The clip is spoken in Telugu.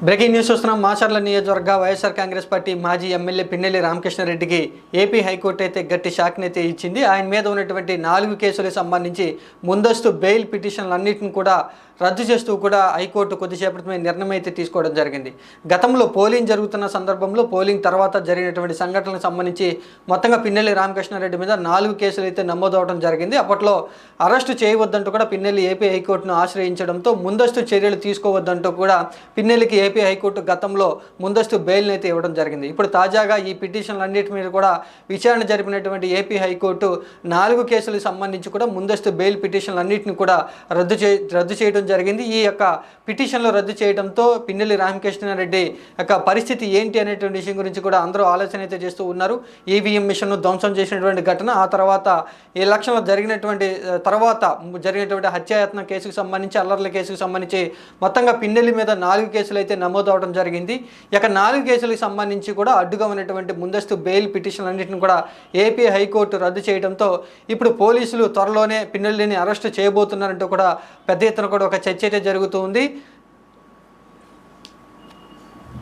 బ్రేకింగ్ న్యూస్ చూస్తున్నాం. మాచర్ల నియోజకవర్గ వైఎస్ఆర్ కాంగ్రెస్ పార్టీ మాజీ ఎమ్మెల్యే పిన్నెల్లి రామకృష్ణారెడ్డికి ఏపీ హైకోర్టు అయితే గట్టి షాక్ని అయితే ఇచ్చింది. ఆయన మీద ఉన్నటువంటి 4 కేసులకు సంబంధించి ముందస్తు బెయిల్ పిటిషన్లన్నింటిని కూడా రద్దు చేస్తూ కూడా హైకోర్టు కొద్దిసేపటి మీద నిర్ణయం అయితే తీసుకోవడం జరిగింది. గతంలో పోలింగ్ జరుగుతున్న సందర్భంలో పోలింగ్ తర్వాత జరిగినటువంటి సంఘటనలకు సంబంధించి మొత్తంగా పిన్నెల్లి రామకృష్ణారెడ్డి మీద 4 కేసులు అయితే నమోదవడం జరిగింది. అప్పట్లో అరెస్టు చేయవద్దంటూ కూడా పిన్నెల్లి ఏపీ హైకోర్టును ఆశ్రయించడంతో ముందస్తు చర్యలు తీసుకోవద్దంటూ కూడా పిన్నెల్లికి ఏపీ హైకోర్టు గతంలో ముందస్తు బెయిల్ని అయితే ఇవ్వడం జరిగింది. ఇప్పుడు తాజాగా ఈ పిటిషన్లన్నిటి మీద కూడా విచారణ జరిపినటువంటి ఏపీ హైకోర్టు 4 కేసులకు సంబంధించి కూడా ముందస్తు బెయిల్ పిటిషన్లన్నింటినీ కూడా రద్దు చేయడం జరిగింది. ఈ యొక్క పిటిషన్లు రద్దు చేయడంతో పిన్నెల్లి రామకృష్ణారెడ్డి యొక్క పరిస్థితి ఏంటి అనేటువంటి విషయం గురించి కూడా అందరూ ఆలోచన అయితే చేస్తూ ఉన్నారు. ఈవీఎం మిషన్ను ధ్వంసం చేసినటువంటి ఘటన, ఆ తర్వాత ఎలక్షన్లో జరిగినటువంటి హత్యాయత్నం కేసుకు సంబంధించి, అల్లర్ల కేసుకు సంబంధించి మొత్తంగా పిన్నెల్లి మీద 4 కేసులు అయితే నమోదవడం జరిగింది. ఇక 4 కేసులకు సంబంధించి కూడా అడ్డుగా ఉన్నటువంటి ముందస్తు బెయిల్ పిటిషన్లన్నింటిని కూడా ఏపీ హైకోర్టు రద్దు చేయడంతో ఇప్పుడు పోలీసులు త్వరలోనే పిన్నెల్లిని అరెస్టు చేయబోతున్నారంటూ కూడా పెద్ద ఎత్తున కూడా ఒక చర్చ అయితే జరుగుతుంది.